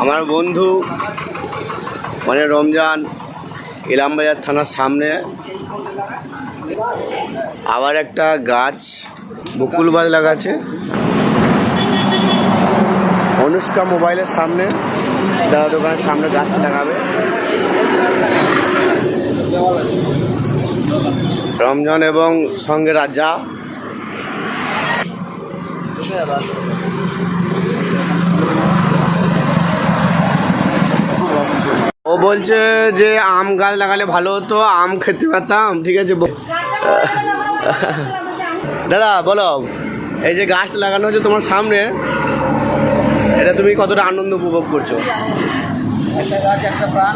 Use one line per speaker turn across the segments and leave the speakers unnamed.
আমার বন্ধু মানে রমজান ইলামবাজার থানার সামনে আবার একটা গাছ বকুল গাছ লাগাচ্ছে অনুষ্কা মোবাইলের সামনে, দাদা দোকানের সামনে গাছটা লাগাবে। রমজান এবং সঙ্গে রাজা। ও বলছে যে আম গাছ লাগালে ভালো হতো, আম খেতে পারতাম। ঠিক আছে দাদা বলো, এই যে গাছটা লাগানো হচ্ছে তোমার সামনে, এটা তুমি কতটা আনন্দ উপভোগ করছো?
একটা গাছ একটা প্রাণ,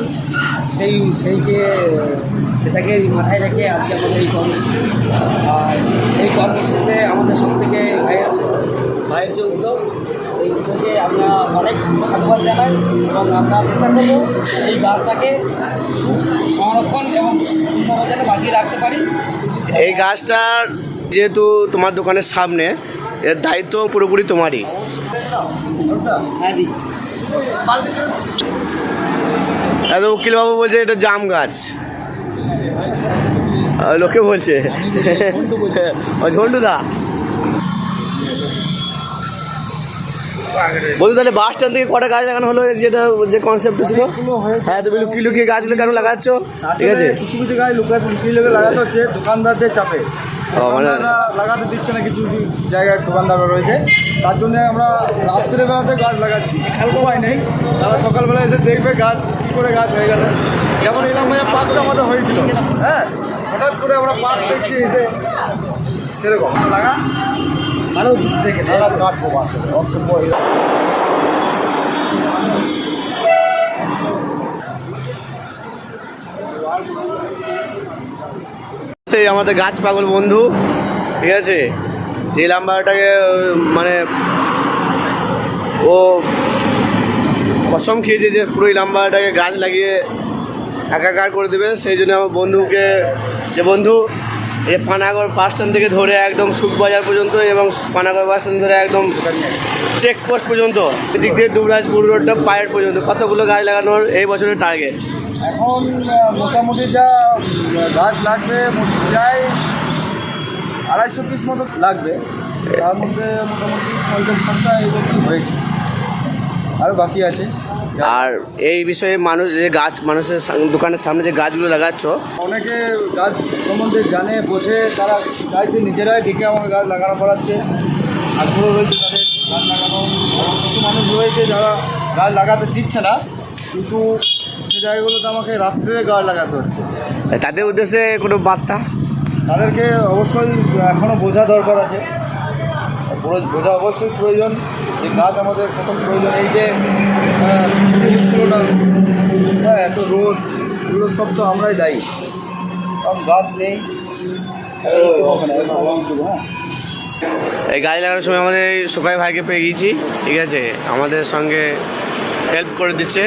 সেটাকে মাথায় রেখে আজকে আমাদের এই কর্মসূচি। আর এই কর্মসূচিতে আমাদের সব থেকে ভাইয়ের যে উদ্যোগ, সেই উদ্যোগে আমরা অনেক সাধুবাদ জানাই এবং আমরা চেষ্টা করবো এই গাছটাকে সংরক্ষণ এবং সুন্দরভাবে বাঁচিয়ে রাখতে পারি।
এই গাছটার যেহেতু তোমার দোকানের সামনে, এর দায়িত্ব পুরোপুরি তোমারই। দাদা উকিলবাবু বলছে এটা জাম গাছ, লোকে বলছে ঝন্টুদা। বলছি তাহলে বাস স্ট্যান্ড থেকে কটা গাছ লাগানো হলো, যেটা যে কনসেপ্ট ছিল? হ্যাঁ, তুমি লুকিয়ে লুকিয়ে গাছগুলো কেন লাগাচ্ছ? ঠিক আছে,
কিছু কিছু গাছ লুকিয়ে লাগাতে হচ্ছে দোকানদারদের চাপে। লাগাতে দিচ্ছে না, কিছু কিছু জায়গায় দোকানদাররা রয়েছে, তার জন্য আমরা রাত্রেবেলাতে গাছ লাগাচ্ছি। উপায় নেই, তারা সকালবেলা এসে দেখবে গাছ কী করে গাছ হয়ে গেল। যেমন ইলামবাজার পার্কটা আমাদের হয়েছিল, হ্যাঁ, হঠাৎ করে আমরা পার্ক দেখছি এসে, সেরকম লাগা আরও থেকে কাটবো অসম্ভব হয়ে গেল।
সেই আমাদের গাছ পাগল বন্ধু, ঠিক আছে, এই লাম্বারটাকে মানে ও কসম খেয়েছে যে পুরো এই লাম্বারটাকে গাছ লাগিয়ে একাকার করে দেবে। সেই জন্য আমার বন্ধুকে, যে বন্ধু এই পানাগড় বাস স্ট্যান্ড থেকে ধরে একদম সুখবাজার পর্যন্ত এবং পানাগড় বাস স্ট্যান্ড ধরে একদম চেকপোস্ট পর্যন্ত, এদিক দিয়ে দুবরাজপুর রোডটা পায়ের পর্যন্ত কতগুলো গাছ লাগানোর এই বছরের টার্গেট?
এখন মোটামুটি যা গাছ লাগবে প্রায় 250 পিস মতো লাগবে, তার মধ্যে মোটামুটি 50-60টা এরকম হয়েছে, আরও বাকি আছে।
আর এই বিষয়ে মানুষ যে গাছ মানুষের দোকানের সামনে যে গাছগুলো লাগাচ্ছ,
অনেকে গাছ সম্বন্ধে জানে বোঝে, তারা চাইছে নিজেরাই ডেকে আমাকে গাছ লাগানো করাচ্ছে, আগ্রহ রয়েছে তাদের গাছ লাগানো। কিছু মানুষ রয়েছে যারা গাছ লাগাতে দিচ্ছে না, কিন্তু সে জায়গাগুলোতে আমাকে রাত্রে গাছ লাগাতে হচ্ছে।
তাদের উদ্দেশ্যে কোনো বার্তা?
তাদেরকে অবশ্যই এখনও বোঝা দরকার আছে, বোঝা অবশ্যই প্রয়োজন যে গাছ আমাদের প্রথম প্রয়োজন। এই যে বৃষ্টি হচ্ছিল না, হ্যাঁ, এত রোদ, এগুলো সব তো আমরাই দায়ী, কারণ গাছ নেই।
এই গাছ লাগানোর সময় আমাদের এই সুকাই ভাইকে পেয়ে গিয়েছি, ঠিক আছে, আমাদের সঙ্গে হেল্প করে দিচ্ছে।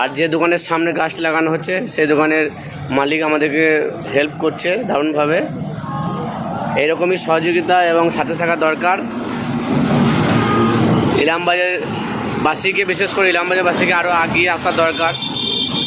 আর যে দোকানের সামনে গাছটা লাগানো হচ্ছে সেই দোকানের মালিক আমাদেরকে হেল্প করছে দারুণভাবে। এইরকমই সহযোগিতা এবং সাথে থাকা দরকার। ইলামবাজার বাসীকে, বিশেষ করে ইলামবাজার বাসীকে আরও এগিয়ে আসা দরকার।